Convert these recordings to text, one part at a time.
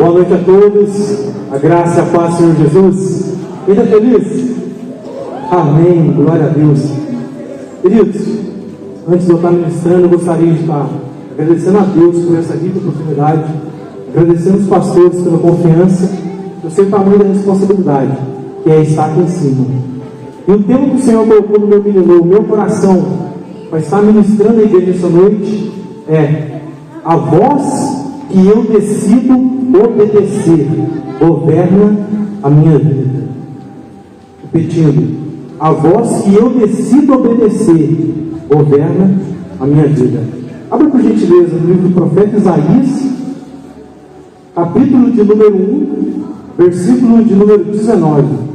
Boa noite a todos, a graça e a paz do Senhor Jesus. Ainda feliz? Amém, glória a Deus. Queridos, antes de eu estar ministrando, eu gostaria de estar agradecendo a Deus por essa rica oportunidade, agradecendo os pastores pela confiança. Eu sei o tamanho da responsabilidade, que é estar aqui em cima. E o tema que o Senhor colocou no meu coração para estar ministrando a igreja essa noite é: a voz que eu decido obedecer governa a minha vida. Repetindo, a voz que eu decido obedecer governa a minha vida. Abra por gentileza no livro do profeta Isaías, capítulo de número 1, versículo de número 19.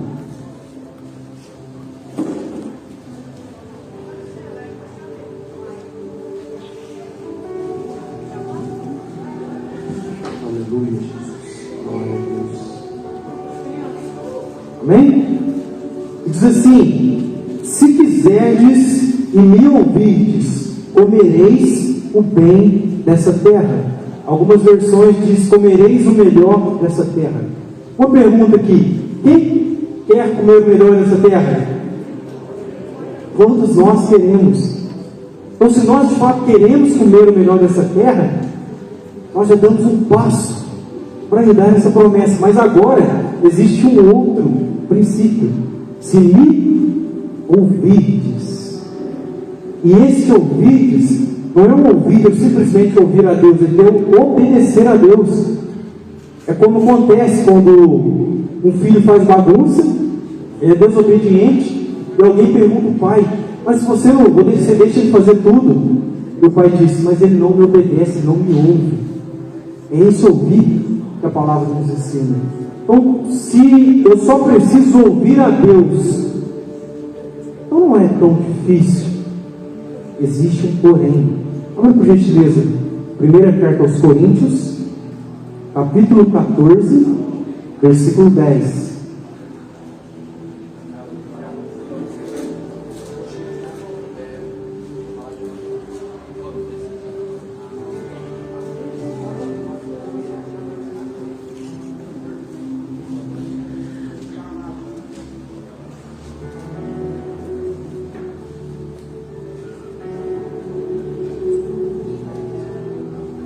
Amém? Diz assim: se quiserdes e me ouvirdes, comereis o bem dessa terra. Algumas versões diz: comereis o melhor dessa terra. Uma pergunta aqui: quem quer comer o melhor dessa terra? Todos nós queremos. Então, se nós de fato queremos comer o melhor dessa terra, nós já damos um passo para lhe dar essa promessa. Mas agora existe um outro princípio: se me ouvirdes. E esse ouvirdes não é um ouvir, eu simplesmente ouvir a Deus, é eu obedecer a Deus. É como acontece quando um filho faz bagunça, ele é desobediente, e alguém pergunta ao pai: mas se você deixa ele fazer tudo? E o pai diz: mas ele não me obedece, não me ouve. É esse ouvir que a palavra nos ensina. Então, se eu só preciso ouvir a Deus, então não é tão difícil. Existe um porém. Vamos por gentileza, primeira carta aos Coríntios, capítulo 14, versículo 10.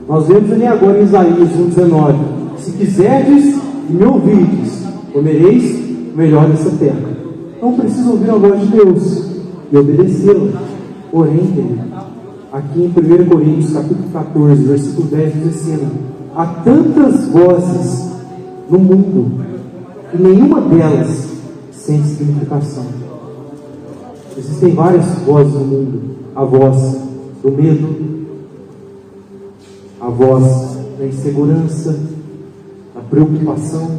Nós vemos ali agora em Isaías 1,19: se quiserdes e me ouvirdes, comereis o melhor dessa terra. Não precisa ouvir a voz de Deus e obedecê-la. Porém, querido, aqui em 1 Coríntios capítulo 14, versículo 10, nos ensina: há tantas vozes no mundo e nenhuma delas sem significação. Existem várias vozes no mundo: a voz do medo, a voz da insegurança, da preocupação,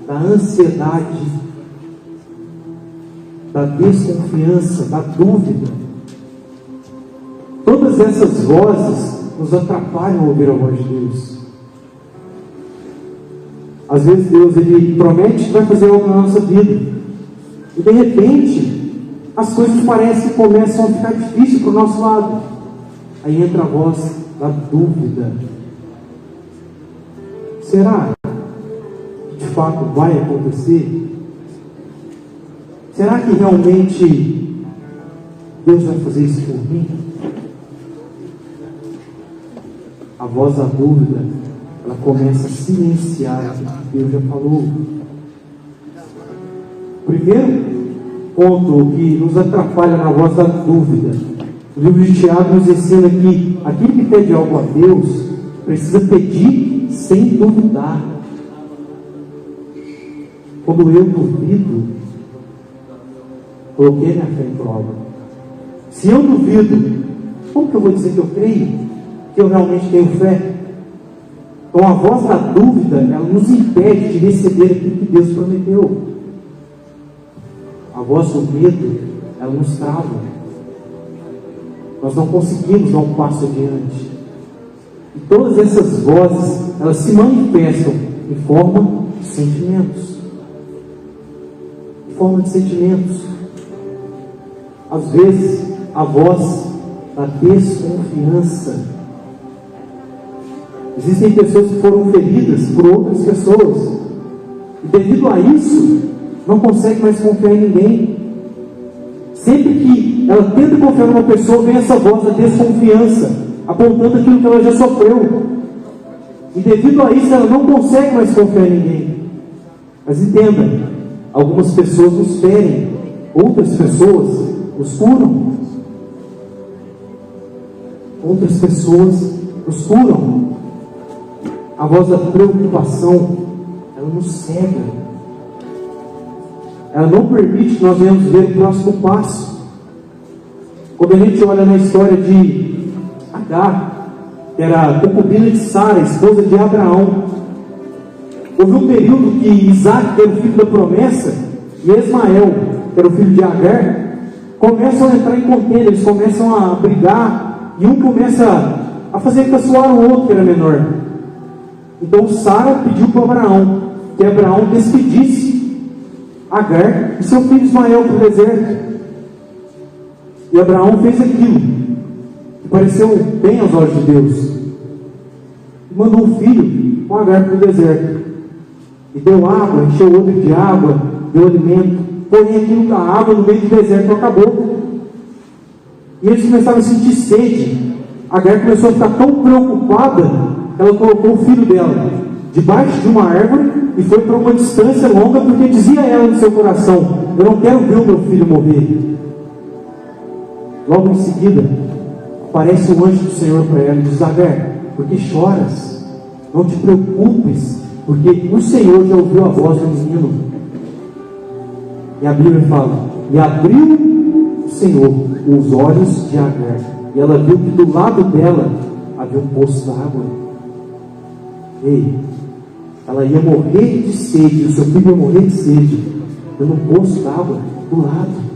da ansiedade, da desconfiança, da dúvida. Todas essas vozes nos atrapalham a ouvir a voz de Deus. Às vezes Deus, Ele promete que vai fazer algo na nossa vida, e de repente as coisas parecem que começam a ficar difíceis para o nosso lado. Aí entra a voz da dúvida: será que de fato vai acontecer? Será que realmente Deus vai fazer isso por mim? A voz da dúvida, ela começa a silenciar o que Deus já falou. Primeiro ponto que nos atrapalha na voz da dúvida: o livro de Tiago nos ensina que aquele que pede algo a Deus precisa pedir sem duvidar. Quando eu duvido, coloquei minha fé em prova. Se eu duvido, como que eu vou dizer que eu creio? Que eu realmente tenho fé? Então a voz da dúvida, ela nos impede de receber aquilo que Deus prometeu. A voz do medo, ela nos trava. Nós não conseguimos dar um passo adiante. E todas essas vozes, elas se manifestam em forma de sentimentos. Em forma de sentimentos. Às vezes, a voz da desconfiança Existem pessoas que foram feridas por outras pessoas, e devido a isso, não consegue mais confiar em ninguém. Sempre que ela tenta confiar numa pessoa, vem essa voz da desconfiança, apontando aquilo que ela já sofreu. E devido a isso, ela não consegue mais confiar em ninguém. Mas entenda, algumas pessoas nos ferem, outras pessoas nos curam. Outras pessoas nos curam. A voz da preocupação, ela nos cega. Ela não permite que nós venhamos ver o próximo passo. Quando a gente olha na história de Agar, que era a concubina de Sara, esposa de Abraão, houve um período que Isaac, que era o filho da promessa, e Ismael, que era o filho de Agar, começam a entrar em contenda, eles começam a brigar, e um começa a fazer caçoar o outro, que era menor. Então Sara pediu para Abraão que Abraão despedisse Agar e seu filho Ismael para o deserto. E Abraão fez aquilo que pareceu bem aos olhos de Deus, e mandou um filho com Agar para o deserto, e deu água, encheu o odre de água, deu alimento. Porém aquilo da água no meio do deserto acabou, e eles começaram a sentir sede. Agar começou a ficar tão preocupada que ela colocou o filho dela debaixo de uma árvore e foi para uma distância longa, porque dizia ela no seu coração: eu não quero ver o meu filho morrer. Logo em seguida aparece o anjo do Senhor para ela e diz: Agar, por que choras? Não te preocupes, porque o Senhor já ouviu a voz do menino. E a Bíblia fala: e abriu o Senhor os olhos de Agar, e ela viu que do lado dela havia um poço d'água. Ei, ela ia morrer de sede, o seu filho ia morrer de sede, tendo um poço d'água do lado.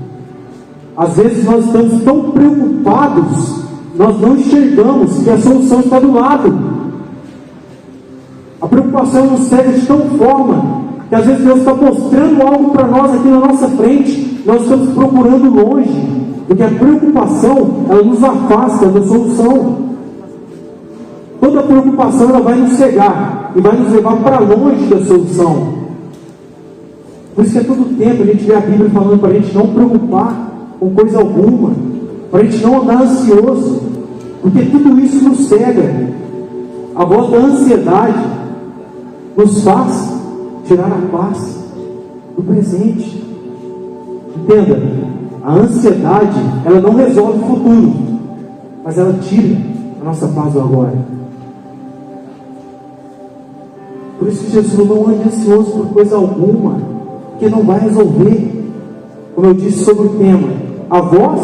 Às vezes nós estamos tão preocupados, nós não enxergamos que a solução está do lado. A preocupação nos cega de tal forma que às vezes Deus está mostrando algo para nós aqui na nossa frente, nós estamos procurando longe, porque a preocupação, ela nos afasta da solução. Toda preocupação, ela vai nos cegar e vai nos levar para longe da solução. Por isso que a todo tempo a gente vê a Bíblia falando para a gente não preocupar com coisa alguma, para a gente não andar ansioso, porque tudo isso nos cega. A voz da ansiedade nos faz tirar a paz do presente. Entenda, a ansiedade, ela não resolve o futuro, mas ela tira a nossa paz do agora. Por isso que Jesus falou: não ande ansioso por coisa alguma, porque não vai resolver. Como eu disse sobre o tema, a voz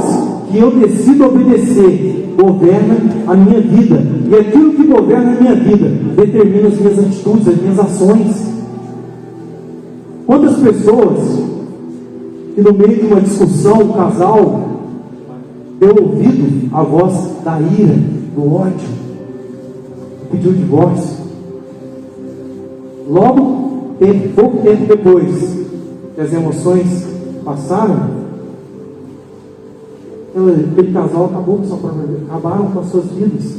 que eu decido obedecer governa a minha vida, e aquilo que governa a minha vida determina as minhas atitudes, as minhas ações. Quantas pessoas que no meio de uma discussão, um casal deu ouvido à voz da ira, do ódio, pediu divórcio? Logo, pouco tempo depois que as emoções passaram, aquele casal acabaram com as suas vidas,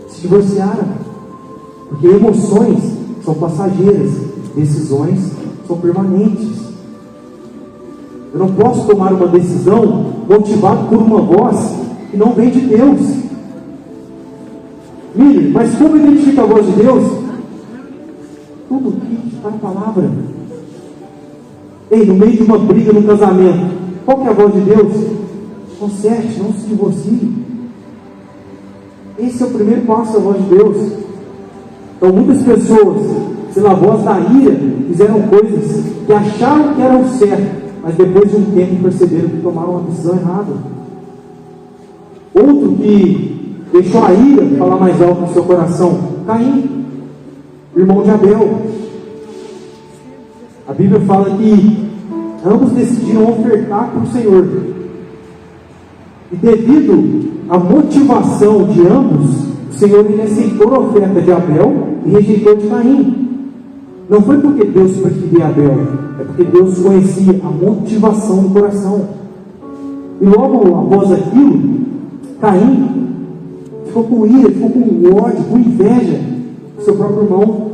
se divorciaram, porque emoções são passageiras, decisões são permanentes. Eu não posso tomar uma decisão motivado por uma voz que não vem de Deus. Mire, mas como identifica a voz de Deus? Tudo que está na palavra. Ei, no meio de uma briga no casamento, qual que é a voz de Deus? Conserte, não se divorcie. Esse é o primeiro passo da voz de Deus. Então muitas pessoas, pela voz da ira, fizeram coisas que acharam que eram certo, mas depois de um tempo perceberam que tomaram uma decisão errada. Outro que deixou a ira falar mais alto no seu coração: Caim, irmão de Abel. A Bíblia fala que ambos decidiram ofertar para o Senhor, e devido à motivação de ambos, o Senhor ele aceitou a oferta de Abel e rejeitou de Caim. Não foi porque Deus preferia Abel, é porque Deus conhecia a motivação do coração. E logo após aquilo, Caim ficou com ira, ficou com ódio, com inveja. o seu próprio irmão.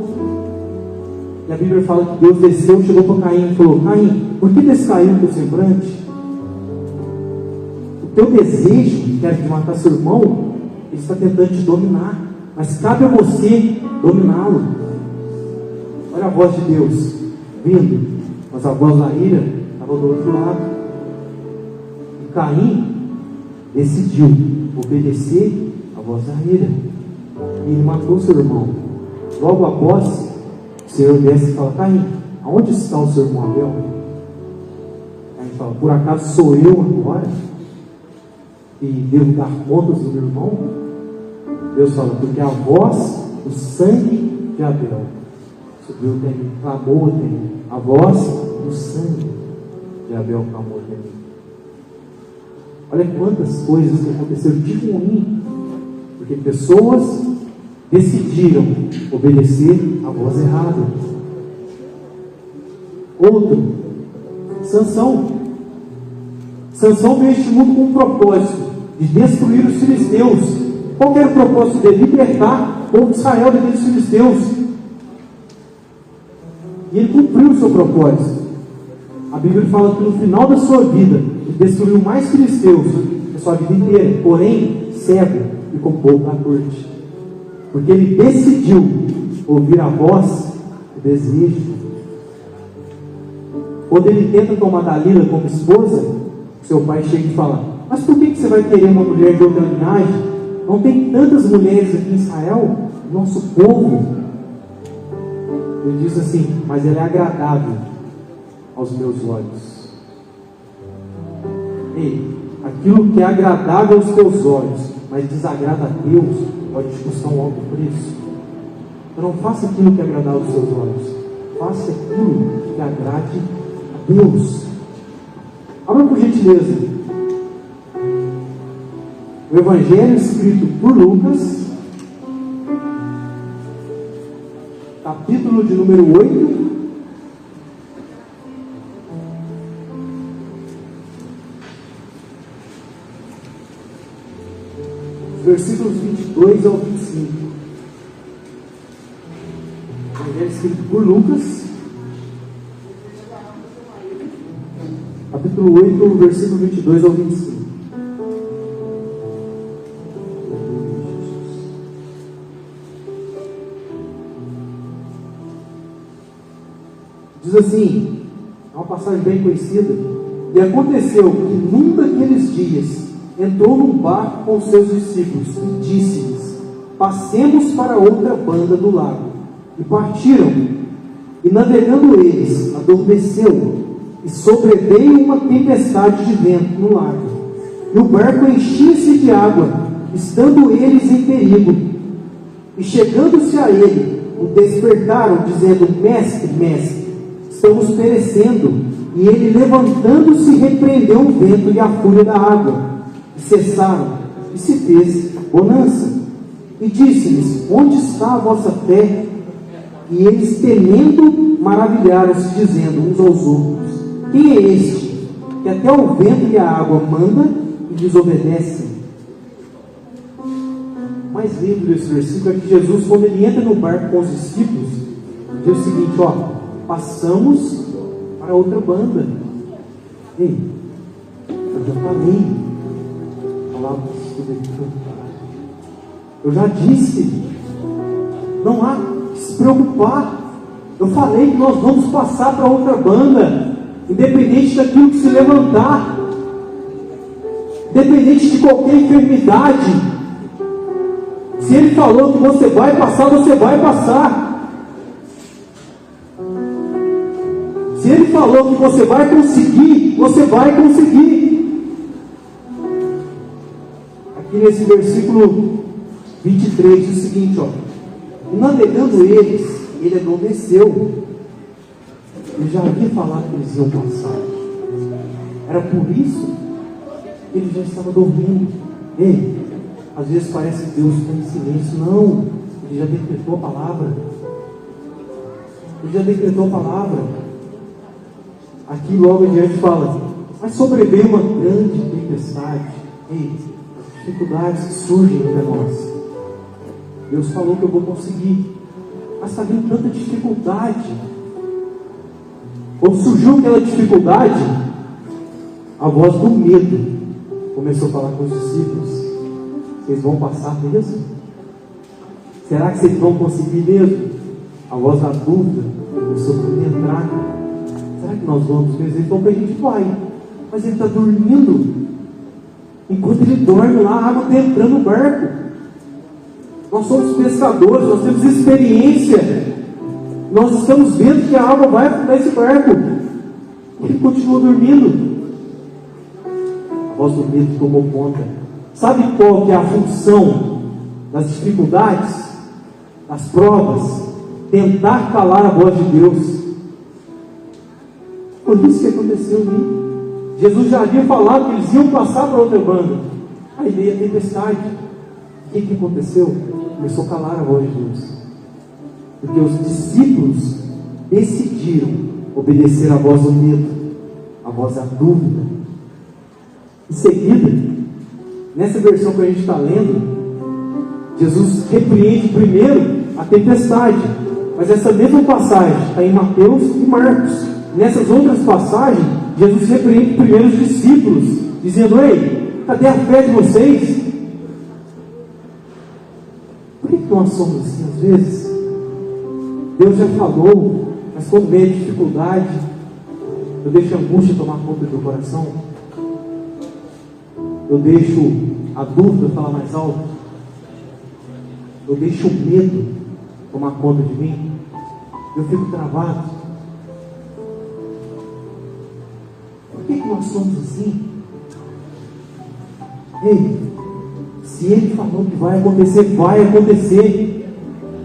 E a Bíblia fala que Deus desceu, chegou para Caim e falou: Caim, por que descaiu o teu semblante? O teu desejo, que era de matar seu irmão, ele está tentando te dominar, mas cabe a você dominá-lo. Olha a voz de Deus vindo, mas a voz da ira estava do outro lado. E Caim decidiu obedecer a voz da ira, e ele matou seu irmão. Logo após, o Senhor desce e fala: Caim, aonde está o seu irmão Abel? Caim fala: por acaso sou eu agora e devo dar contas do meu irmão? Deus fala: porque a voz, o sangue de Abel subiu até mim, clamou até mim. A voz do sangue de Abel clamou até mim. Olha quantas coisas que aconteceram de ruim, porque pessoas decidiram obedecer a voz errada. Outro, Sansão. Sansão veio a este mundo com um propósito de destruir os filisteus. Qual era o propósito dele? Libertar o povo de Israel daqueles filisteus. E ele cumpriu o seu propósito. A Bíblia fala que no final da sua vida ele destruiu mais filisteus que a sua vida inteira, porém cego e com pouco na corte, porque ele decidiu ouvir a voz do desejo. Quando ele tenta tomar Dalila como esposa, seu pai chega e fala: mas por que você vai querer uma mulher de outra linhagem? Não tem tantas mulheres aqui em Israel, nosso povo. Ele diz assim: mas ela é agradável aos meus olhos. Ei, aquilo que é agradável aos teus olhos, mas desagrada a Deus, pode te custar um alto preço. Então não faça aquilo que é agradável aos teus olhos, faça aquilo que agrade a Deus. Abra por gentileza o Evangelho escrito por Lucas, capítulo de número 8, versículos 22 ao 25. Evangelho escrito por Lucas, capítulo 8, versículo 22 ao 25. Diz assim, é uma passagem bem conhecida: e aconteceu que num daqueles dias entrou num barco com seus discípulos e disse-lhes: passemos para outra banda do lago. E partiram, e navegando eles, adormeceu, e sobreveio uma tempestade de vento no lago, e o barco enchia-se de água, estando eles em perigo. E chegando-se a ele, o despertaram, dizendo: mestre, mestre, estamos perecendo. E ele, levantando-se, repreendeu o vento e a fúria da água, e cessaram, e se fez bonança. E disse-lhes: onde está a vossa fé? E eles, temendo, maravilharam-se, dizendo uns aos outros: quem é este, que até o vento e a água manda e desobedecem? O mais lindo desse versículo é que Jesus, quando ele entra no barco com os discípulos, diz o seguinte: passamos para outra banda. Ei, eu já falei, eu já disse, não há que se preocupar. Eu falei que nós vamos passar para outra banda, independente daquilo que se levantar, independente de qualquer enfermidade. Se ele falou que você vai passar, você vai passar. Se ele falou que você vai conseguir, você vai conseguir. Aqui nesse versículo 23 diz o seguinte: navegando eles, ele adormeceu. Ele já havia falado que eles iam passar. Era por isso que ele já estava dormindo. Ei, às vezes parece que Deus está em silêncio. Não, ele já decretou a palavra. Ele já decretou a palavra. Aqui logo adiante fala: mas sobreveio uma grande tempestade. Ei, as dificuldades que surgem entre nós. Deus falou que eu vou conseguir. mas está vindo tanta dificuldade. Quando surgiu aquela dificuldade, a voz do medo começou a falar com os discípulos: vocês vão passar mesmo? Será que vocês vão conseguir mesmo? A voz da dúvida começou a entrar. Será que nós vamos mesmo? Então a gente vai, mas ele está dormindo. Enquanto ele dorme lá, a água está entrando no barco. Nós somos pescadores, nós temos experiência. Nós estamos vendo que a água vai afundar esse barco. Ele continua dormindo. A voz do medo tomou conta. Sabe qual que é a função das dificuldades, das provas? Tentar calar a voz de Deus. Foi isso que aconteceu ali. Jesus já havia falado que eles iam passar para outra banda. Aí veio a tempestade. O que aconteceu? Começou a calar a voz de Deus. Porque os discípulos decidiram obedecer à voz do medo, à voz da dúvida. Em seguida, nessa versão que a gente está lendo, Jesus repreende primeiro a tempestade. Mas essa mesma passagem está em Mateus e Marcos. Nessas outras passagens, Jesus repreende primeiro os discípulos, dizendo: ei, cadê a fé de vocês? Por que nós somos assim às vezes? Deus já falou, mas quando vem a dificuldade, eu deixo a angústia tomar conta do coração, eu deixo a dúvida falar mais alto, eu deixo o medo tomar conta de mim, eu fico travado. Por que nós somos assim? Ei, se Ele falou que vai acontecer, vai acontecer.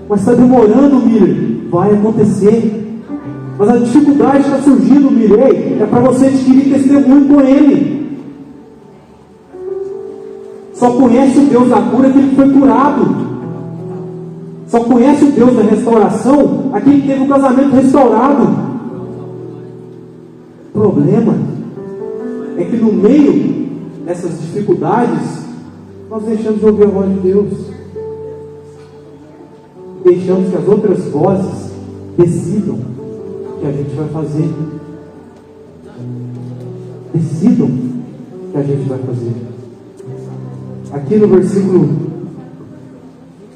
Mas está demorando, Miriam, vai acontecer. Mas a dificuldade está surgindo, Miriam, é para você adquirir testemunho com Ele. Só conhece o Deus da cura aquele que foi curado. Só conhece o Deus da restauração aquele que teve o casamento restaurado. O problema é que no meio dessas dificuldades, nós deixamos de ouvir a voz de Deus. Deixamos que as outras vozes decidam o que a gente vai fazer. Decidam o que a gente vai fazer. Aqui no versículo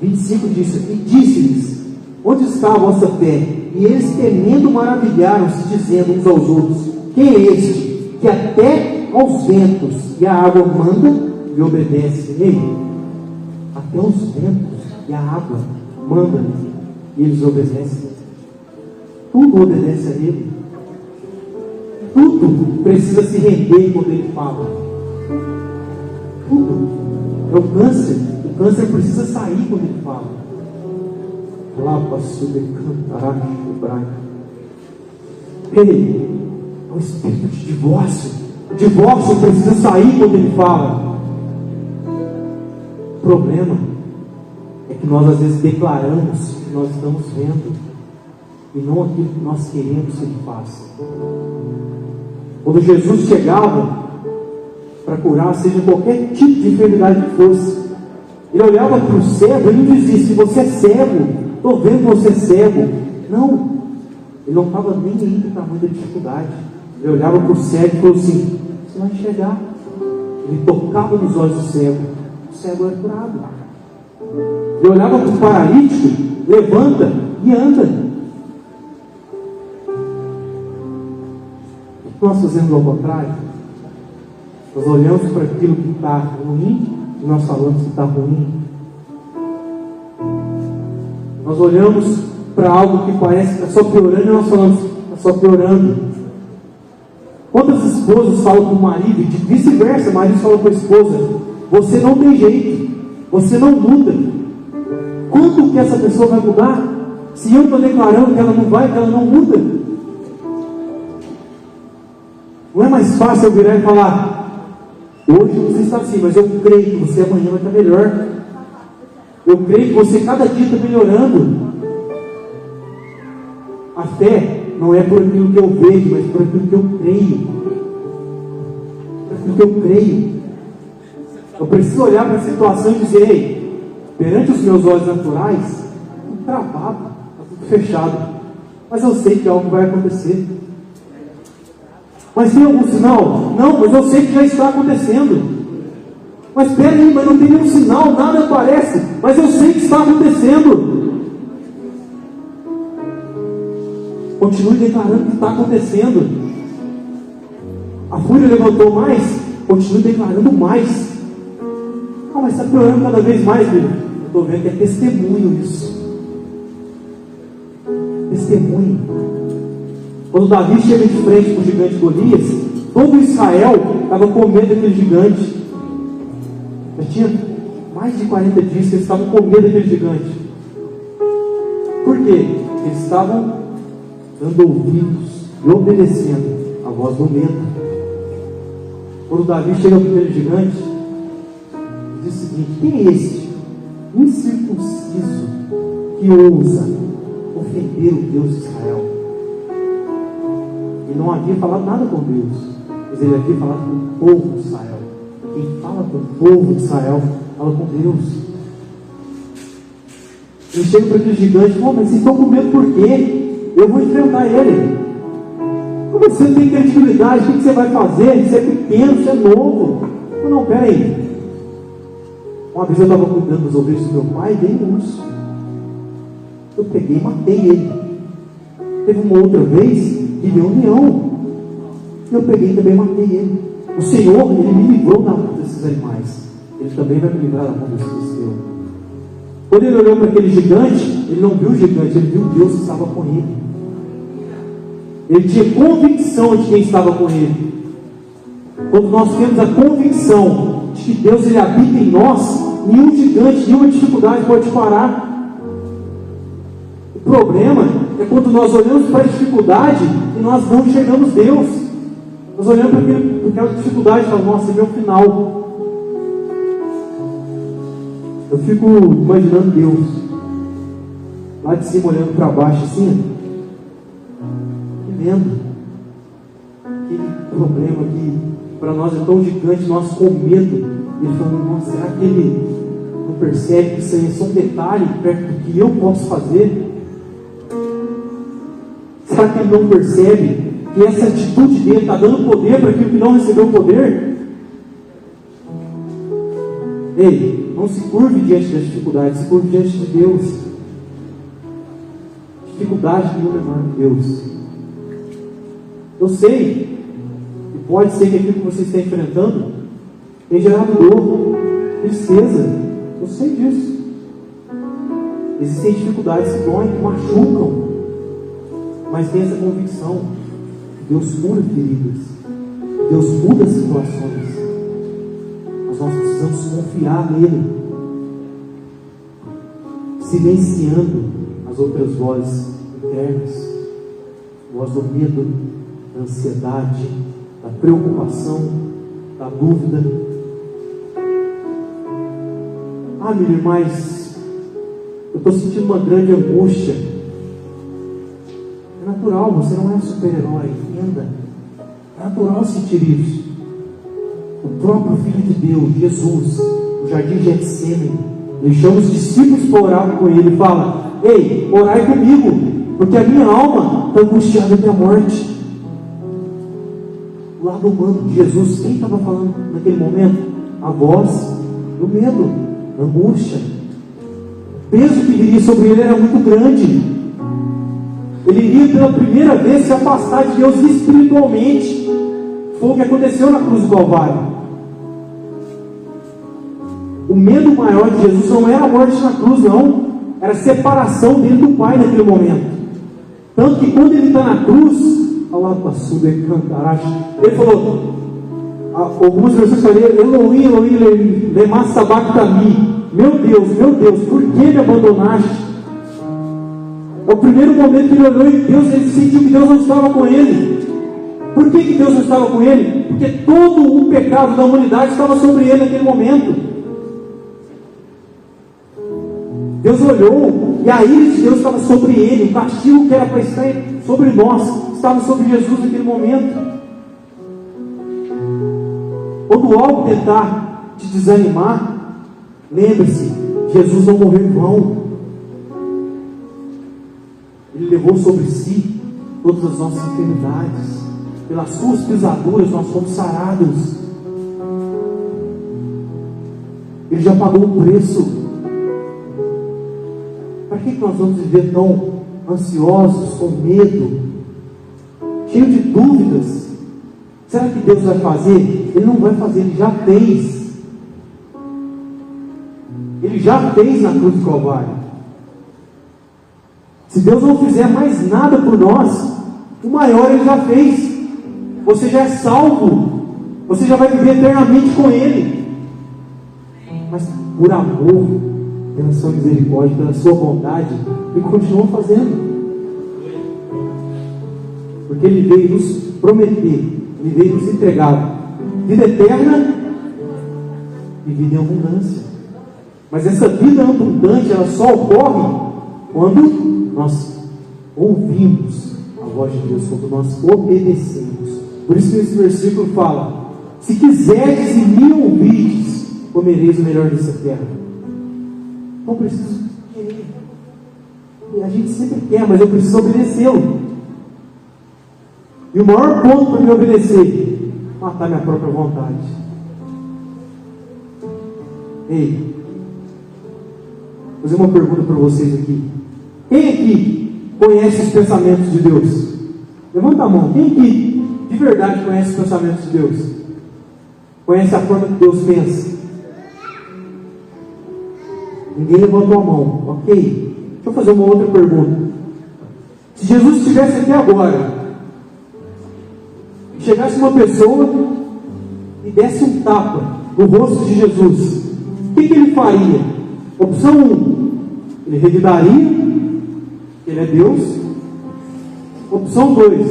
25 diz: e disse-lhes: onde está a vossa fé? E eles, temendo, maravilharam-se, dizendo uns aos outros: quem é este, que até aos ventos e a água manda e obedece? Ei, até os ventos e a água manda e eles obedecem. Tudo obedece a Ele. Tudo precisa se render quando Ele fala. Tudo. É o câncer. O câncer precisa sair quando Ele fala. Lá passou de cantar hebraico. Ei, é o espírito de divórcio. O divórcio precisa sair quando Ele fala. O problema é que nós às vezes declaramos o que nós estamos vendo e não aquilo que nós queremos que Ele faça. Quando Jesus chegava para curar, seja qualquer tipo de enfermidade que fosse, Ele olhava para o cego e não dizia: se você é cego, estou vendo que você é cego. Não, Ele não estava nem aí para o tamanho da dificuldade. Ele olhava para o cego e falou assim: você vai enxergar. Ele tocava nos olhos do cego, o cego era curado. Ele olhava para o paralítico: levanta e anda. O que nós fazemos ao contrário? Nós olhamos para aquilo que está ruim e nós falamos que está ruim. Nós olhamos para algo que parece que está só piorando e nós falamos que está só piorando. Quantas esposas falam com o marido e vice-versa, o marido fala com a esposa: você não tem jeito, você não muda. Quando que essa pessoa vai mudar? Se eu estou declarando que ela não vai, que ela não muda. Não é mais fácil eu virar e falar: hoje você está assim, mas eu creio que você amanhã vai estar melhor. Eu creio que você cada dia está melhorando. A fé não é por aquilo que eu vejo, mas por aquilo que eu creio. Por aquilo que eu creio. Eu preciso olhar para a situação e dizer: ei, perante os meus olhos naturais, está tudo travado, está tudo fechado. Mas eu sei que algo vai acontecer. Mas tem algum sinal? Não, mas eu sei que já está acontecendo. Mas espera aí, mas não tem nenhum sinal, nada aparece. Mas eu sei que está acontecendo. Continue declarando que está acontecendo. A fúria levantou mais, continue declarando mais. Ah, mas está piorando cada vez mais, filho. Eu estou vendo que é testemunho isso. Testemunho. Quando Davi chega de frente com o gigante Golias, todo Israel estava com medo daquele gigante. Já tinha mais de 40 dias que eles estavam com medo daquele gigante. Por quê? Eles estavam dando ouvidos e obedecendo a voz do medo. Quando Davi chega para aquele gigante, ele diz o seguinte: quem é este incircunciso que ousa ofender o Deus de Israel? Ele não havia falado nada com Deus, mas ele havia falado com o povo de Israel. Quem fala com o povo de Israel, fala com Deus. Ele chega para aquele gigante: mas vocês estão com medo por quê? Eu vou enfrentar ele. Você não tem credibilidade, o que você vai fazer? Você é pequeno, você é novo. Não, pera aí. Uma vez eu estava cuidando das ovelhas do meu pai, veio um urso. Eu peguei e matei ele. Teve uma outra vez que veio um leão. Eu peguei e também matei ele. O Senhor, Ele me livrou da mão desses animais. Ele também vai me livrar da mão desse filisteu. Quando ele olhou para aquele gigante, ele não viu o gigante, ele viu Deus que estava com ele. Ele tinha convicção de quem estava com ele. Quando nós temos a convicção de que Deus ele habita em nós, nenhum gigante, nenhuma dificuldade pode parar. O problema é quando nós olhamos para a dificuldade e nós não enxergamos Deus. Nós olhamos para aquela dificuldade e falamos: nossa, é meu final. Eu fico imaginando Deus lá de cima olhando para baixo assim, vendo aquele problema que para nós é tão gigante, nós com medo. Ele falou: nossa, será que ele não percebe que isso aí é só um detalhe perto do que eu posso fazer? Será que ele não percebe que essa atitude dele está dando poder para aquilo que não recebeu poder? Ei, não se curve diante das dificuldades, se curve diante de Deus. Dificuldade nenhuma é maior que Deus. Eu sei, e pode ser que aquilo que você está enfrentando tenha gerado dor, tristeza. Eu sei disso. Existem dificuldades que doem, que machucam, mas tem essa convicção que Deus cura feridas, Deus muda situações. Mas nós precisamos confiar nele, silenciando as outras vozes internas, voz do medo, da ansiedade, da preocupação, da dúvida. Ah, Miriam, mas eu estou sentindo uma grande angústia. É natural, você não é um super-herói, entenda. É natural sentir isso. O próprio Filho de Deus, Jesus, no jardim de Getsêmani, ele chama os discípulos para orar com ele e fala: ei, orai comigo, porque a minha alma está angustiada até a morte. O lado humano de Jesus, quem estava falando naquele momento? A voz do medo, da angústia. O peso que viria sobre ele era muito grande. Ele iria pela primeira vez se afastar de Deus espiritualmente. Foi o que aconteceu na cruz do Calvário. O medo maior de Jesus não era a morte na cruz, não. Era a separação dele do Pai naquele momento. Tanto que quando ele está na cruz, ele falou, algumas versões falam: Elohim, Elohim, lema sabachthani. Meu Deus, por que me abandonaste? É o primeiro momento que ele olhou em Deus, ele sentiu que Deus não estava com ele. Por que Deus não estava com ele? Porque todo o pecado da humanidade estava sobre ele naquele momento. Deus olhou e a ira de Deus estava sobre ele. O castigo que era para estar sobre nós estava sobre Jesus naquele momento. Quando algo tentar te desanimar, lembre-se: Jesus não morreu em vão. Ele levou sobre si todas as nossas enfermidades. Pelas suas pisaduras nós fomos sarados. Ele já pagou o preço. Para que nós vamos viver tão ansiosos, com medo, cheios de dúvidas? Será que Deus vai fazer? Ele não vai fazer, Ele já fez. Ele já fez na cruz do Calvário. Se Deus não fizer mais nada por nós, o maior Ele já fez. Você já é salvo. Você já vai viver eternamente com Ele. Mas por amor, pela sua misericórdia, pela sua bondade, Ele continua fazendo. Porque Ele veio nos prometer, Ele veio nos entregar vida eterna e vida em abundância. Mas essa vida abundante, ela só ocorre quando nós ouvimos a voz de Deus, quando nós obedecemos. Por isso que esse versículo fala: se quiserdes e me ouvides, comereis o melhor dessa terra. Então preciso querer. E a gente sempre quer, mas eu preciso obedecê-lo. E o maior ponto para me obedecer: matar minha própria vontade. Ei, vou fazer uma pergunta para vocês aqui. Quem aqui conhece os pensamentos de Deus? Levanta a mão. Quem aqui de verdade conhece os pensamentos de Deus? Conhece a forma que Deus pensa? Ninguém levantou a mão. Ok. Deixa eu fazer uma outra pergunta. Se Jesus estivesse aqui agora, chegasse uma pessoa e desse um tapa no rosto de Jesus, o que ele faria? Opção 1, ele revidaria, ele é Deus. Opção 2,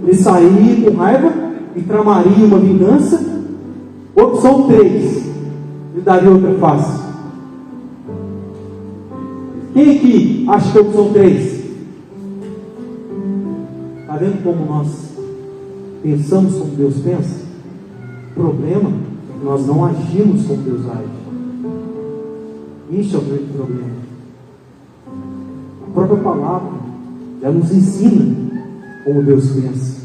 ele sairia com raiva e tramaria uma vingança. Opção 3, ele daria outra face. Quem aqui acha que é a opção 3? Está vendo como nós pensamos como Deus pensa? O problema é que nós não agimos como Deus age. Isso é o grande problema. A própria palavra já nos ensina como Deus pensa.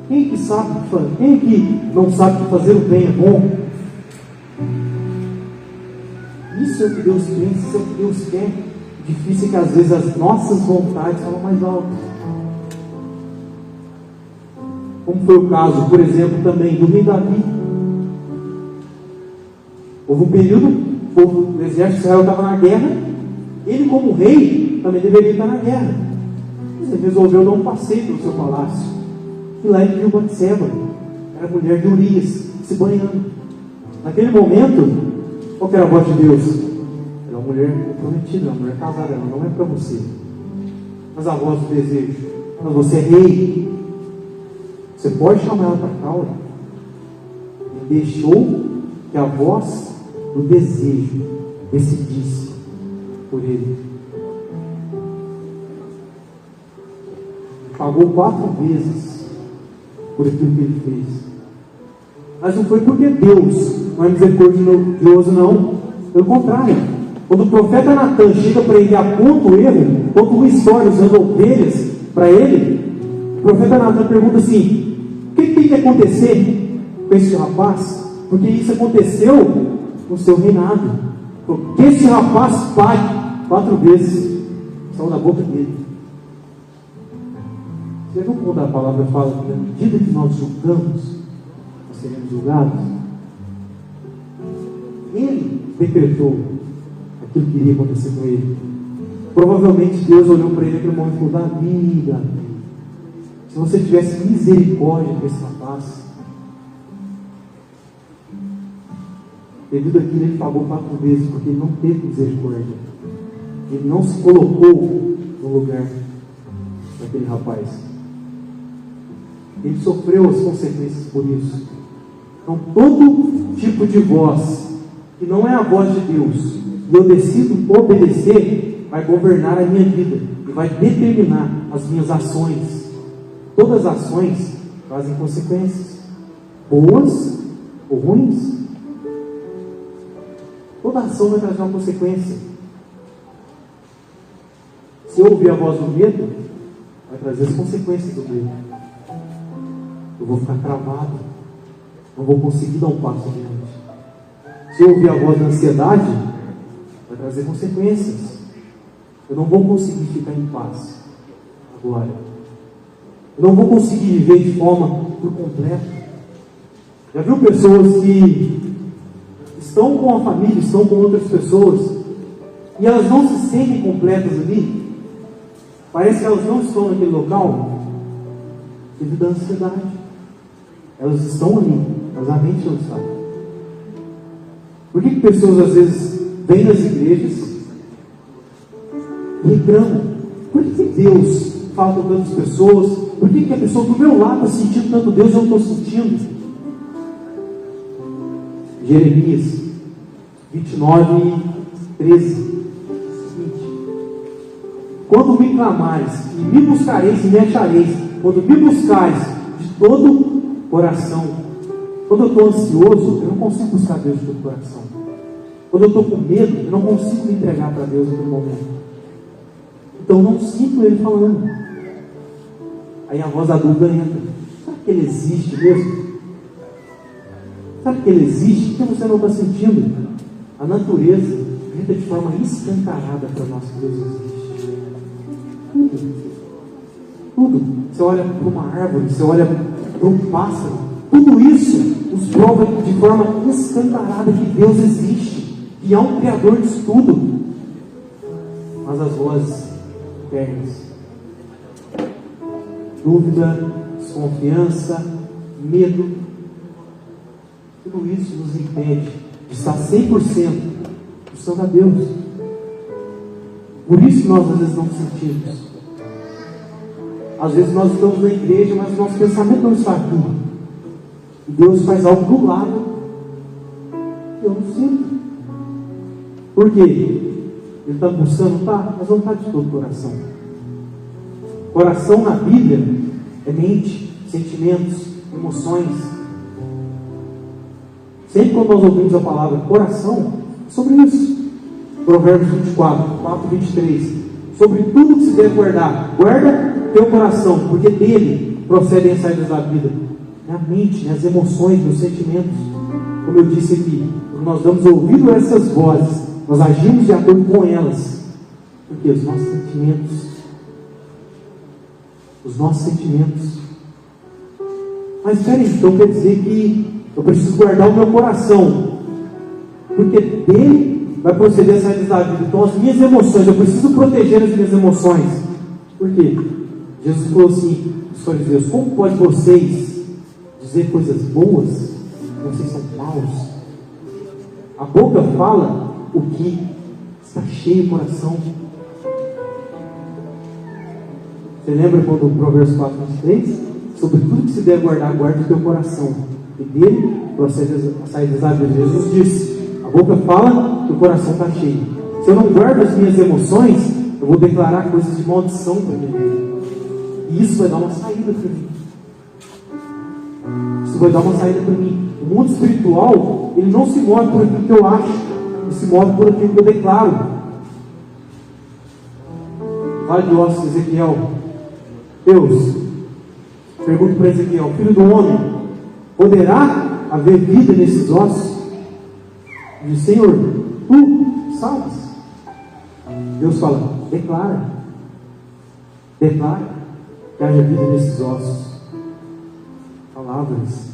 Quem que sabe o que fazer? Quem que não sabe que fazer o bem é bom? Isso é o que Deus pensa, isso é o que Deus quer. O difícil é que às vezes as nossas vontades falam mais alto. Como foi o caso, por exemplo, também do rei Davi. Houve um período, o exército de Israel estava na guerra. Ele, como rei, também deveria estar na guerra. Ele resolveu dar um passeio pelo seu palácio. E lá ele viu Batseba, era a mulher de Urias, se banhando. Naquele momento, qual que era a voz de Deus? Era uma mulher comprometida, uma mulher casada, ela não é para você. Mas a voz do desejo: mas você é rei, você pode chamar ela para cá. Ele deixou que a voz do desejo decidisse por ele. Pagou 4 vezes por aquilo que ele fez. Mas não foi porque Deus não é misericordioso, não. Pelo contrário, quando o profeta Natan chega para ele e aponta o erro, conta uma história usando ovelhas para ele, o profeta Natan pergunta assim: o que tem que acontecer com esse rapaz? Porque isso aconteceu no seu reinado. Que esse rapaz pague 4 vezes. Saiu da boca dele. Você viu quando a palavra fala que na medida que nós julgamos, nós seremos julgados? Ele decretou aquilo que iria acontecer com ele. Provavelmente Deus olhou para ele naquele momento e falou: Davi, Davi, se você tivesse misericórdia com esse rapaz. Devido àquilo, ele pagou 4 vezes, porque ele não teve misericórdia. Ele não se colocou no lugar daquele rapaz. Ele sofreu as consequências por isso. Então, todo tipo de voz que não é a voz de Deus, e eu decido obedecer, vai governar a minha vida e vai determinar as minhas ações. Todas as ações trazem consequências, boas ou ruins. Toda ação vai trazer uma consequência. Se eu ouvir a voz do medo, vai trazer as consequências do medo. Eu vou ficar travado, não vou conseguir dar um passo adiante. Se eu ouvir a voz da ansiedade, vai trazer consequências. Eu não vou conseguir ficar em paz agora. Eu não vou conseguir viver de forma por completo. Já viu pessoas que estão com a família, estão com outras pessoas, e elas não se sentem completas ali? Parece que elas não estão naquele local devido à ansiedade. Elas estão ali, mas a mente não está. Por que pessoas às vezes vêm nas igrejas e reclamam? Por que Deus fala com tantas pessoas? Por que a pessoa do meu lado está sentindo tanto Deus e eu não estou sentindo? Jeremias 29, 13. Quando me clamares e me buscareis e me achareis, quando me buscares de todo o coração. Quando eu estou ansioso, eu não consigo buscar Deus de todo o coração. Quando eu estou com medo, eu não consigo me entregar para Deus naquele momento. Então eu não sinto Ele falando. Aí a voz da dúvida entra. Será que Ele existe mesmo? Será que Ele existe? Por que você não está sentindo? A natureza grita de forma escancarada para nós que Deus existe. Tudo. Você olha para uma árvore, você olha para um pássaro, tudo isso nos prova de forma escancarada que Deus existe, que há um Criador disso tudo. Mas as vozes internas, dúvida, desconfiança, medo, tudo isso nos impede de estar 100% buscando a Deus. Por isso que nós às vezes não sentimos. Às vezes nós estamos na igreja, mas nosso pensamento não está aqui. E Deus faz algo do lado que eu não sinto. Por quê? Ele está buscando, tá? Mas não está de todo o coração. Coração na Bíblia é mente, sentimentos, emoções. Sempre quando nós ouvimos a palavra coração, é sobre isso. Provérbios 24, 23. Sobre tudo que se deve guardar, guarda teu coração, porque dele procedem as saídas da vida. É a mente, as emoções, os sentimentos. Como eu disse aqui, quando nós damos ouvido a essas vozes, nós agimos de acordo com elas. Porque os nossos sentimentos. Mas espera aí, então quer dizer que eu preciso guardar o meu coração, porque dele vai proceder as saídas da vida. Então as minhas emoções, eu preciso proteger as minhas emoções. Por quê? Jesus falou assim, os fariseus: como pode vocês dizer coisas boas se vocês são maus? A boca fala o que está cheio o coração. Você lembra quando o Provérbios 4, 23? Sobre tudo que se deve guardar, guarda o teu coração, e dele procede as saídas da vida. Jesus disse: a boca fala que o coração está cheio. Se eu não guardo as minhas emoções, eu vou declarar coisas de maldição para mim. E isso vai dar uma saída para mim. O mundo espiritual, ele não se move por aquilo que eu acho, ele se move por aquilo que eu declaro. Vale de ossos, Ezequiel. Deus pergunta para Ezequiel: filho do homem, poderá haver vida nesses ossos? E diz: Senhor, tu sabes. Deus fala: declara que haja vida nesses ossos. Palavras.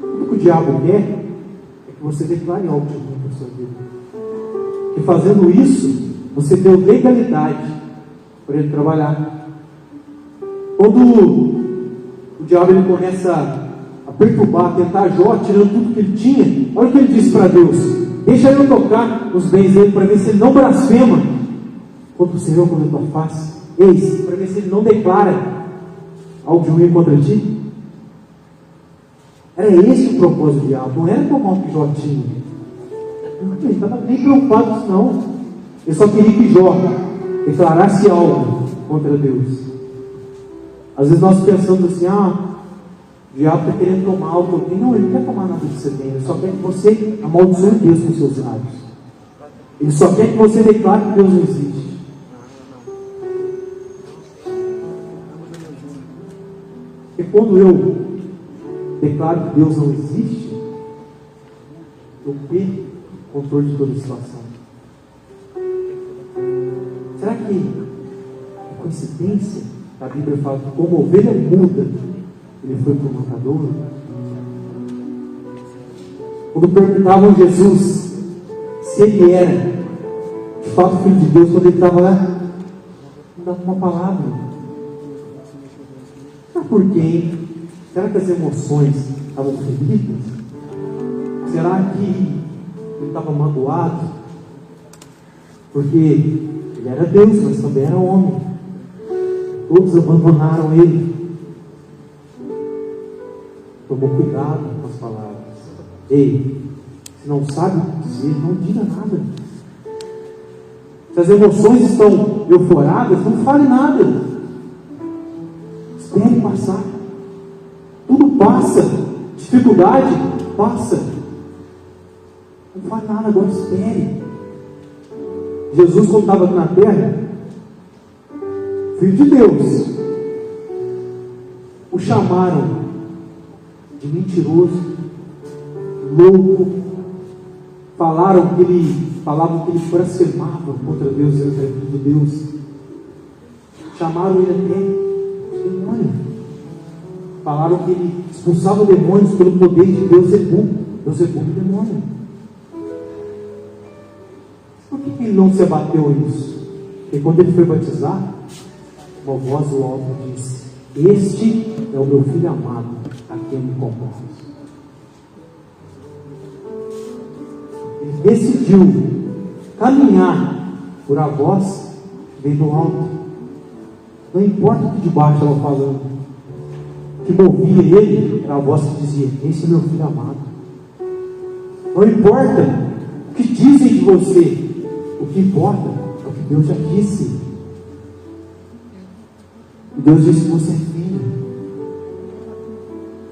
O que o diabo quer é que você declare algo de ruim para a sua vida. E fazendo isso, você deu legalidade para ele trabalhar. Quando o diabo ele começa a perturbar, a tentar Jó, tirando tudo que ele tinha, olha o que ele disse para Deus: deixa eu tocar os bens dele, para ver se ele não blasfema contra o Senhor contra a tua face. Eis, para ver se ele não declara algo de ruim contra ti. Era esse o propósito do diabo, não era tomar o que Jó tinha. Ele estava nem preocupado com isso, não. Ele só queria que Jó declarasse algo contra Deus. Às vezes nós pensamos assim: o diabo está querendo tomar algo que eu tenho. Não, ele não quer tomar nada que você tem. Ele só quer que você amaldiçoe Deus com seus lábios. Ele só quer que você declare que Deus não existe. Porque quando eu declaro que Deus não existe, eu perco o controle de toda a situação. Será que é coincidência que a Bíblia fala que como ovelha muda, ele foi para o matador? Quando perguntavam a Jesus se ele era de fato filho de Deus, quando ele estava lá, não dava uma palavra. Mas por quê, hein? Será que as emoções estavam feridas? Será que ele estava magoado? Porque ele era Deus, mas também era homem. Todos abandonaram ele. Tomou cuidado com as palavras. Ei, se não sabe o que dizer, não diga nada. Se as emoções estão euforadas, não fale nada. Espere passar. Tudo passa. Dificuldade passa. Não fale nada agora, espere. Jesus, quando estava aqui na terra, filho de Deus, o chamaram de mentiroso, louco, falavam que ele blasfemava contra Deus, ele era filho de Deus. Chamaram ele até de demônio. Falaram que ele expulsava demônios pelo poder de Beelzebub. Beelzebub é demônio. Por que ele não se abateu nisso? Porque quando ele foi batizar, uma voz do alto disse: este é o meu filho amado, a quem me compraste. Ele decidiu caminhar por a voz que veio do alto. Não importa o que de baixo estava falando, o que movia ele era a voz que dizia: esse é meu filho amado. Não importa o que dizem de você, o que importa é o que Deus já disse. E Deus disse que você é filho.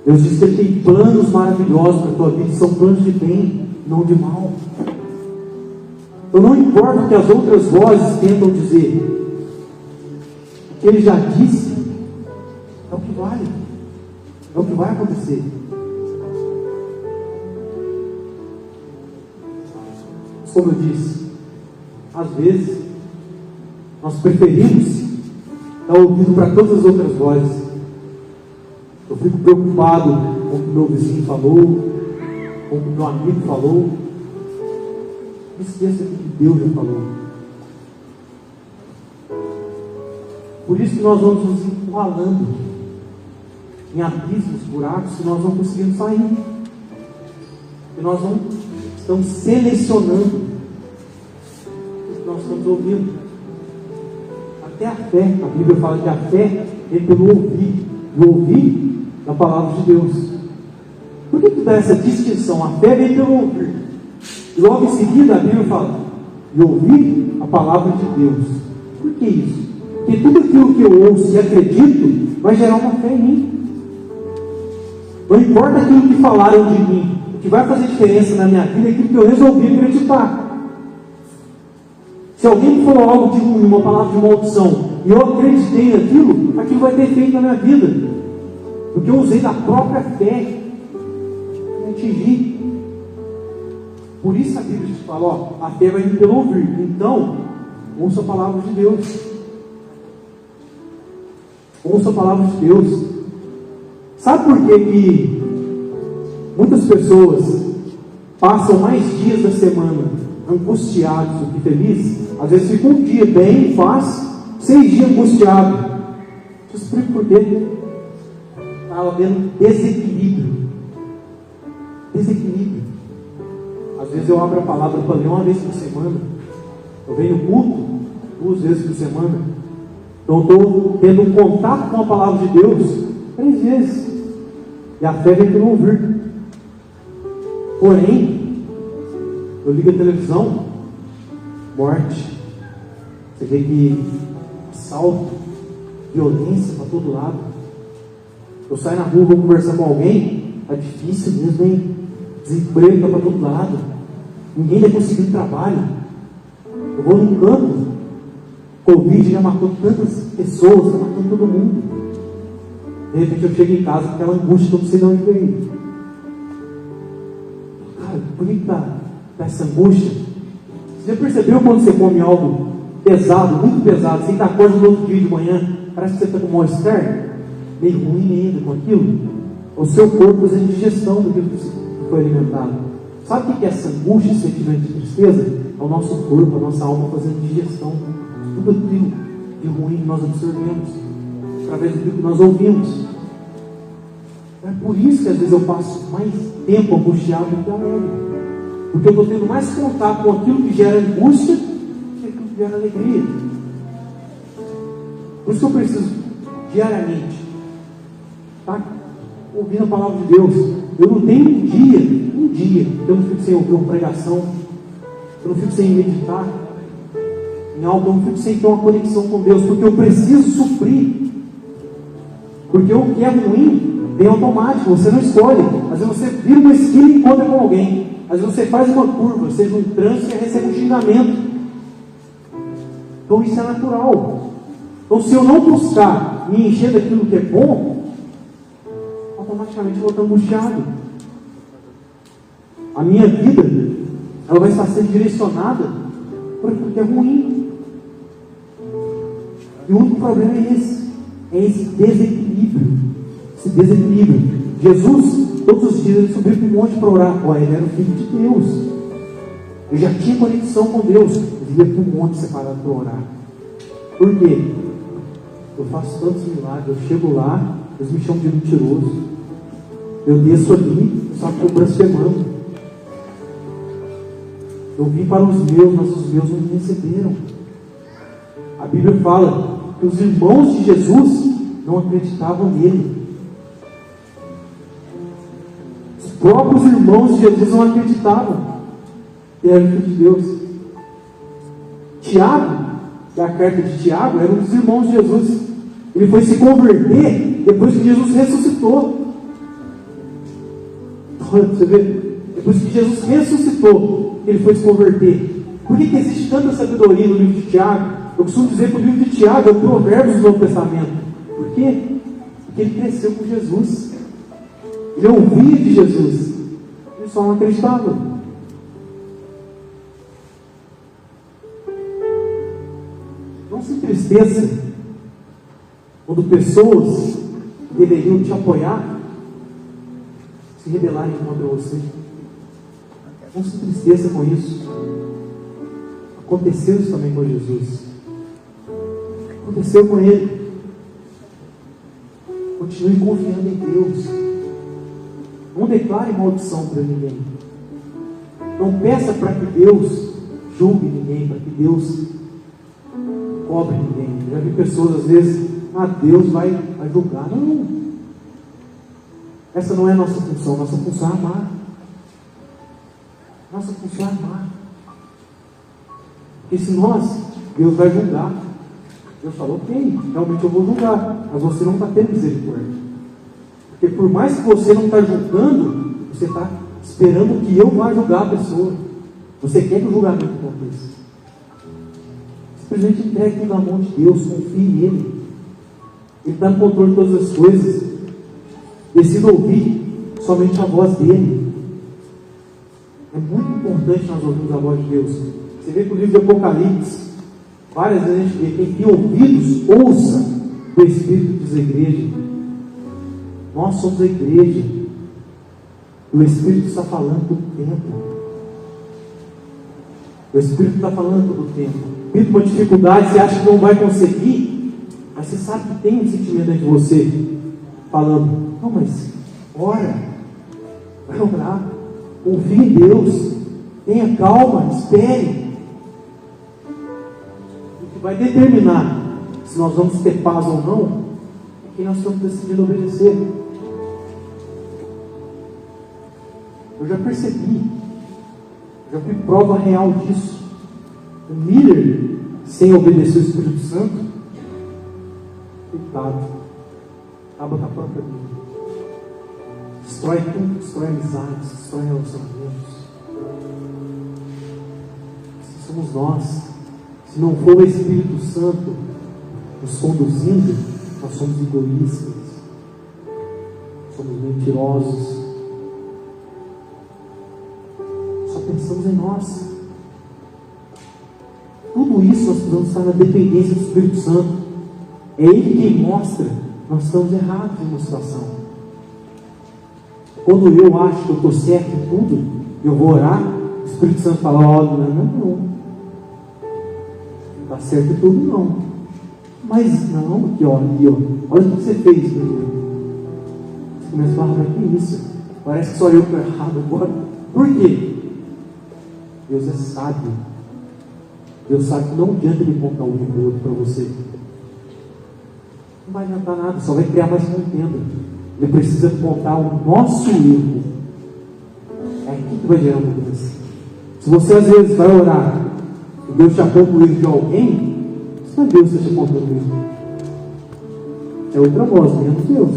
Deus disse que Ele tem planos maravilhosos para a tua vida, são planos de bem, não de mal. Então não importa o que as outras vozes tentam dizer, o que Ele já disse é o que vale, é o que vai acontecer. Mas como eu disse, às vezes nós preferimos dar ouvido para todas as outras vozes. Eu fico preocupado com o que meu vizinho falou, com o que meu amigo falou. Não esqueça do que Deus já falou. Por isso que nós vamos nos encurralando em abismos, buracos, que nós não conseguimos sair. Que nós não estamos selecionando o que nós estamos ouvindo. Até a fé, a Bíblia fala que a fé é pelo ouvir, e ouvir da palavra de Deus. Por que dá essa distinção? A fé vem pelo ouvir, e logo em seguida a Bíblia fala e ouvir a palavra de Deus. Por que isso? Porque tudo aquilo que eu ouço e acredito vai gerar uma fé em mim. Não importa aquilo que falaram de mim, o que vai fazer diferença na minha vida é aquilo que eu resolvi acreditar. Se alguém falou algo de ruim, uma palavra de maldição, e eu acreditei naquilo, aquilo vai ter efeito na minha vida. Porque eu usei da própria fé para atingir. Por isso a Bíblia te fala, a fé vai vir pelo ouvir. Então, ouça a palavra de Deus. Ouça a palavra de Deus. Sabe por que muitas pessoas passam mais dias da semana angustiados do que felizes? Às vezes fica um dia bem, faz 6 dias angustiado. Deixa eu explicar por quê. Está havendo desequilíbrio. Desequilíbrio. Às vezes eu abro a palavra para ler uma vez por semana. Eu venho no culto 2 vezes por semana. Então eu estou tendo um contato com a palavra de Deus 3 vezes. E a fé vem pelo ouvir. Porém, eu ligo a televisão, morte. Você vê que assalto, violência para todo lado. Eu saio na rua, vou conversar com alguém, tá difícil mesmo, hein? Desemprego tá para todo lado. Ninguém vai conseguir trabalho. Eu vou num canto, Covid já matou tantas pessoas, está matando todo mundo. De repente eu chego em casa com aquela angústia que eu não sei de onde veio. Cara, por que tá essa angústia? Você já percebeu quando você come algo pesado, muito pesado, você está acordando no outro dia de manhã, parece que você está com mal estar, meio ruim ainda com aquilo? O seu corpo fazendo digestão do que foi alimentado. Sabe o que é essa angústia, esse sentimento de tristeza? É o nosso corpo, a nossa alma fazendo digestão. Tudo aquilo de ruim que nós absorvemos, através do que nós ouvimos. É por isso que às vezes eu passo mais tempo angustiado do que alegre. Porque eu estou tendo mais contato com aquilo que gera angústia do que aquilo que gera alegria. Por isso que eu preciso, diariamente, estar ouvindo a palavra de Deus. Eu não tenho um dia, eu não fico sem ouvir uma pregação, eu não fico sem meditar em algo, eu não fico sem ter uma conexão com Deus, porque eu preciso suprir. Porque o que é ruim vem automático, você não escolhe. Às vezes você vira uma esquina e encontra com alguém. Às vezes você faz uma curva, seja um trânsito e recebe um xingamento. Então isso é natural. Então se eu não buscar me encher daquilo que é bom, automaticamente eu vou estar angustiado. A minha vida, ela vai estar sendo direcionada por aquilo que é ruim. E o único problema é esse desequilíbrio. Esse desequilíbrio. Jesus, todos os dias, ele subia para um monte para orar. Olha, ele era o Filho de Deus. Ele já tinha conexão com Deus. Ele ia para um monte separado para orar. Por quê? Eu faço tantos milagres. Eu chego lá, eles me chamam de mentiroso. Eu desço ali, só que estou blasfemando. Eu vim para os meus, mas os meus não me receberam. A Bíblia fala que os irmãos de Jesus não acreditavam nele. Os próprios irmãos de Jesus não acreditavam que ele era o Filho de Deus. Tiago, que é a carta de Tiago, era um dos irmãos de Jesus. Ele foi se converter depois que Jesus ressuscitou. Olha, você vê, depois que Jesus ressuscitou, ele foi se converter. Por que existe tanta sabedoria no livro de Tiago? Eu costumo dizer que o livro de Tiago é o Provérbios do Novo Testamento. Por quê? Porque ele cresceu com Jesus. Ele ouvia de Jesus. Ele só não acreditava. Não se entristeça quando pessoas que deveriam te apoiar se rebelarem contra você. Não se entristeça com isso. Aconteceu isso também com Jesus. Aconteceu com ele. Continue confiando em Deus. Não declare maldição para ninguém. Não peça para que Deus julgue ninguém, para que Deus cobre ninguém. Já vi pessoas às vezes, Deus vai julgar. Não. Essa não é a nossa função. Nossa função é amar. Nossa função é amar. Porque se Deus vai julgar. Deus falou, ok, realmente eu vou julgar, mas você não está tendo misericórdia. Porque por mais que você não está julgando, você está esperando que eu vá julgar a pessoa. Você quer que o julgamento aconteça. Simplesmente entregue tudo na mão de Deus, confie nele. Ele está no controle de todas as coisas. Decida ouvir somente a voz dele. É muito importante nós ouvirmos a voz de Deus. Você vê que o livro de Apocalipse, várias vezes a gente vê, quem tem ouvidos, ouça o Espírito diz a igreja. Nós somos a igreja. O Espírito está falando todo o tempo. O Espírito está falando todo o tempo. Vindo uma dificuldade, você acha que não vai conseguir, mas você sabe que tem um sentimento dentro de você, falando, não, mas ora, vai orar, confie em Deus, tenha calma, espere. Vai determinar se nós vamos ter paz ou não, é que nós estamos decidindo obedecer. Eu já percebi, já fui prova real disso. O Miller, sem obedecer o Espírito Santo, coitado, acaba com a própria vida. Destrói tudo, destrói amizades, destrói relacionamentos. Se somos nós. Se não for o Espírito Santo nos conduzindo, nós somos egoístas. somos mentirosos, só pensamos em nós. Tudo isso nós precisamos estar na dependência do Espírito Santo. É Ele quem mostra que nós estamos errados em uma situação. Quando eu acho que eu estou certo em tudo, eu vou orar, o Espírito Santo fala: ó, não está certo em tudo não. Mas não, aqui ó, olha o que você fez, menino. Você começa a falar: mas que isso? Parece que só eu estou errado agora. Por quê? Deus é sábio. Deus sabe que não adianta Ele contar um do outro para você. Não vai adiantar nada, só vai criar mais contenda. Ele precisa contar o nosso erro. É aqui que vai gerar mudança. Se você às vezes vai orar e Deus te aponta o erro de alguém, isso não é Deus que está te apontando o erro. É outra voz, menos Deus.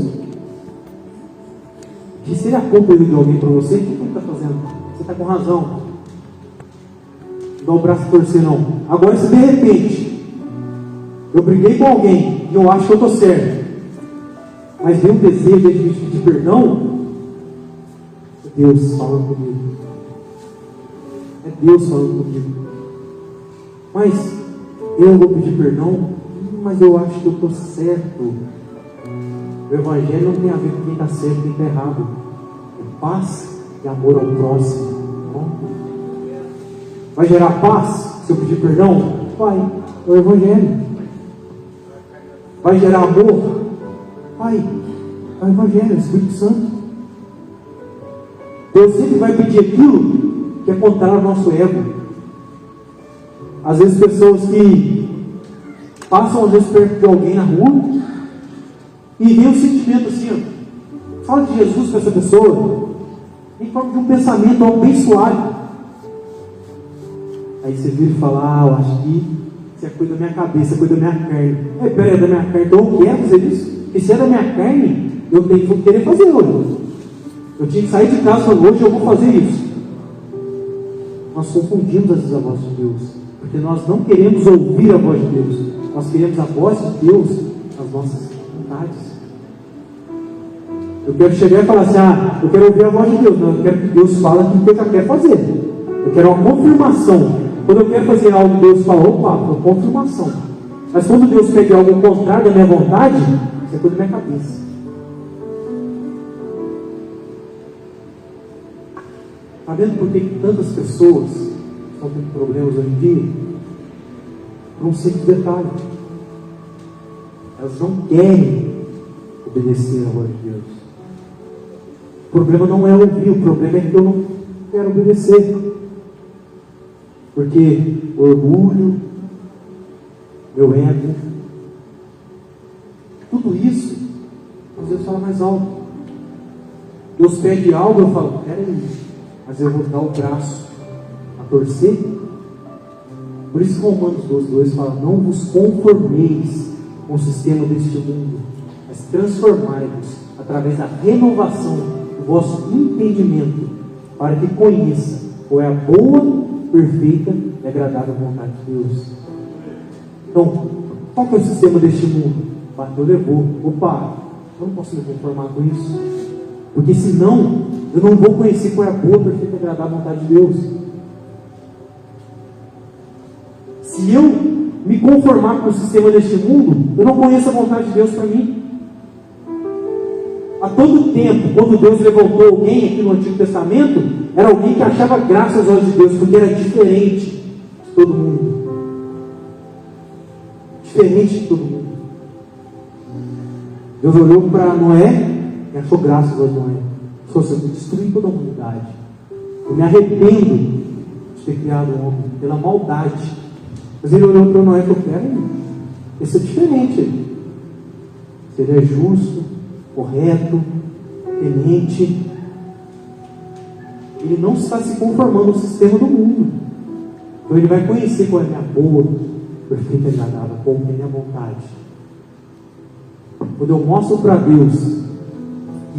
E se Ele aponta o erro de alguém para você, o que Ele está fazendo? Você está com razão. Não dá o braço a torcer, não. Agora, se de repente eu briguei com alguém e eu acho que eu estou certo, mas vem um desejo de pedir perdão, é Deus falando comigo. É Deus falando comigo. Mas eu vou pedir perdão, mas eu acho que eu estou certo. O Evangelho não tem a ver com quem está certo e quem está errado. É paz e amor ao próximo. Vai gerar paz se eu pedir perdão? Vai. É o Evangelho. Vai gerar amor? Vai. É o Evangelho, é o Espírito Santo. Deus sempre vai pedir aquilo que é contrário ao nosso ego. Às vezes pessoas que passam às vezes perto de alguém na rua e vem um sentimento assim, ó, fala de Jesus para essa pessoa em forma de um pensamento abençoado. Aí você vira e fala: eu acho que isso é coisa da minha cabeça, é coisa da minha carne. Peraí, é da minha carne, então eu quero fazer isso. Porque se é da minha carne, eu tenho que querer fazer hoje. Eu tinha que sair de casa hoje, eu vou fazer isso. Nós confundimos às vezes a voz de Deus, porque nós não queremos ouvir a voz de Deus. Nós queremos a voz de Deus nas nossas vontades. Eu quero chegar e falar assim: eu quero ouvir a voz de Deus. Não, eu quero que Deus fale aquilo que eu já quero fazer. Eu quero uma confirmação. Quando eu quero fazer algo, Deus fala: opa, uma confirmação. Mas quando Deus pede algo contrário da minha vontade, isso é coisa da minha cabeça. Está vendo por que tantas pessoas estão tendo problemas hoje em dia? Por um simples detalhe: elas não querem obedecer a voz de Deus. O problema não é ouvir, o problema é que eu não quero obedecer. Porque orgulho, meu ego, tudo isso, às vezes fala mais alto. Deus pede algo, eu falo: peraí, mas eu vou dar o braço a torcer. Por isso que Romanos 12:2 fala: não vos conformeis com o sistema deste mundo, mas transformai-vos através da renovação do vosso entendimento, para que conheça qual é a boa, perfeita e agradável vontade de Deus. Então, qual que é o sistema deste mundo? Bateu, levou. Opa, eu não posso me conformar com isso, porque senão eu não vou conhecer qual é a boa, perfeita e agradável vontade de Deus. Se eu me conformar com o sistema deste mundo, eu não conheço a vontade de Deus para mim. A todo tempo, quando Deus levantou alguém aqui no Antigo Testamento, era alguém que achava graça aos olhos de Deus, porque era diferente de todo mundo. Diferente de todo mundo. Deus olhou para Noé e achou graça aos olhos de Noé. Falou assim: eu vou destruir toda a humanidade. Eu me arrependo de ter criado o homem pela maldade. Mas ele olhou para Noé e falou: peraí, esse é diferente. Ele é justo, correto, temente. Ele não está se conformando ao sistema do mundo. Então ele vai conhecer qual é a minha boa, perfeita e agradável, qual é a minha vontade. Quando eu mostro para Deus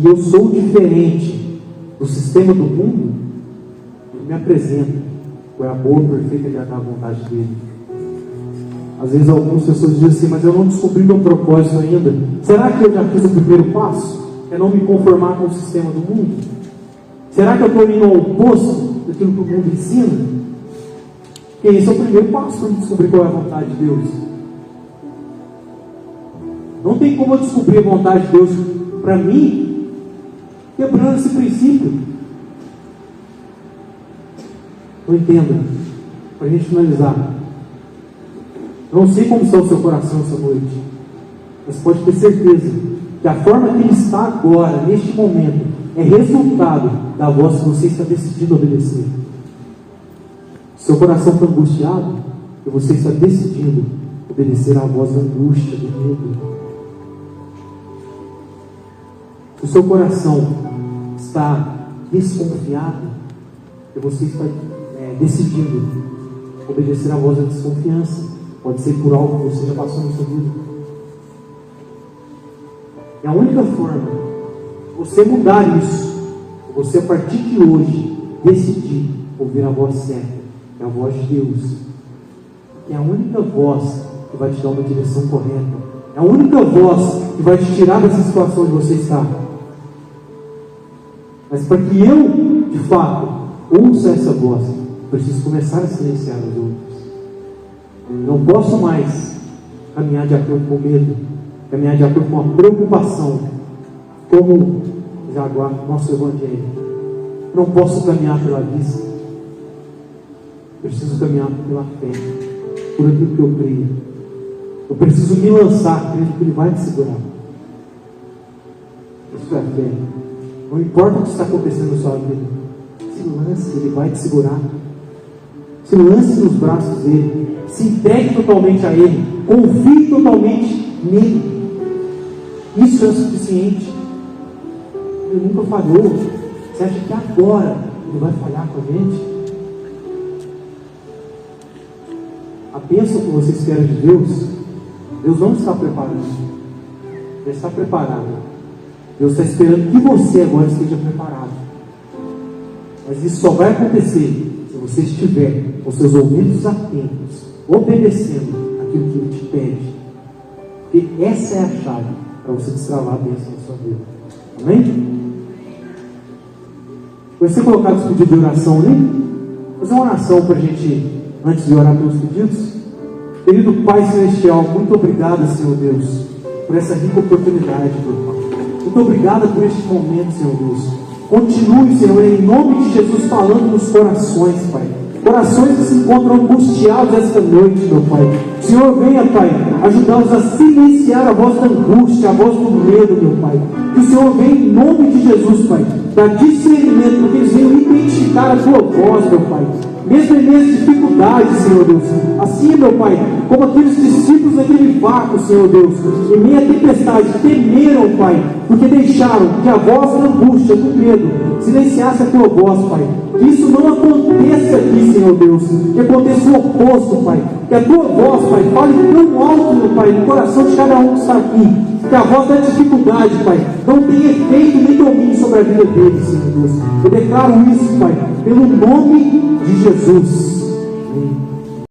e eu sou diferente do sistema do mundo, Ele me apresenta qual é a boa, perfeita e agradável vontade dele. Às vezes algumas pessoas dizem assim: mas eu não descobri meu propósito ainda. Será que eu já fiz o primeiro passo? é não me conformar com o sistema do mundo? Será que eu estou indo ao oposto daquilo que o mundo ensina? Porque esse é o primeiro passo para descobrir qual é a vontade de Deus. Não tem como eu descobrir a vontade de Deus para mim quebrando esse princípio. Então entenda, para a gente finalizar. Não sei como está o seu coração essa noite, mas pode ter certeza que a forma que ele está agora, neste momento, é resultado da voz que você está decidindo obedecer. Seu coração está angustiado e você está decidindo obedecer à voz da angústia, do medo. O seu coração está desconfiado e você está decidindo obedecer à voz da desconfiança. Pode ser por algo que você já passou na sua vida. E a única forma de você mudar isso, é você a partir de hoje decidir ouvir a voz certa, é a voz de Deus. É a única voz que vai te dar uma direção correta. É a única voz que vai te tirar dessa situação onde você está. Mas para que eu, de fato, ouça essa voz, preciso começar a silenciar as outras. Não posso mais caminhar de acordo com o medo, caminhar de acordo com a preocupação, como já agora nosso Evangelho. Não posso caminhar pela vista, preciso caminhar pela fé, por aquilo que eu creio. Eu preciso me lançar, crendo que Ele vai me segurar. Isso é fé. Não importa o que está acontecendo na sua vida, se lance, Ele vai te segurar. Se lance nos braços dele, se entregue totalmente a Ele, confie totalmente nele. Isso é o suficiente. Ele nunca falhou. Você acha que agora Ele vai falhar com a gente? A bênção que você espera de Deus, Deus não está preparando. Ele está preparado. Deus está esperando que você agora esteja preparado. Mas isso só vai acontecer se você estiver com seus ouvidos atentos, obedecendo aquilo que Ele te pede. Porque essa é a chave para você destravar a bênção na sua vida. Amém? Vai ser colocado os pedidos de oração ali? Vou fazer uma oração para a gente, antes de orar pelos pedidos. Querido Pai Celestial, muito obrigado, Senhor Deus, por essa rica oportunidade, meu Pai. Muito obrigado por este momento, Senhor Deus. Continue, Senhor, em nome de Jesus, falando nos corações, Pai. Corações que se encontram angustiados esta noite, meu Pai. Senhor, venha, Pai, ajudá-los a silenciar a voz da angústia, a voz do medo, meu Pai. Que o Senhor venha em nome de Jesus, Pai, dar discernimento, porque eles venham identificar a Tua voz, meu Pai. Mesmo em meio às dificuldades, Senhor Deus. Assim, meu Pai, como aqueles discípulos naquele vácuo, Senhor Deus, em meio à tempestade, temeram, Pai, porque deixaram que a voz da angústia, do medo, silenciasse a Tua voz, Pai. Que isso não aconteça aqui, Senhor Deus. Que aconteça o oposto, Pai. Que a Tua voz, Pai, fale tão alto, meu Pai, no coração de cada um que está aqui. Que a voz da dificuldade, Pai, não tenha efeito nem domínio sobre a vida deles, Senhor Deus. Eu declaro isso, Pai, pelo nome de Jesus.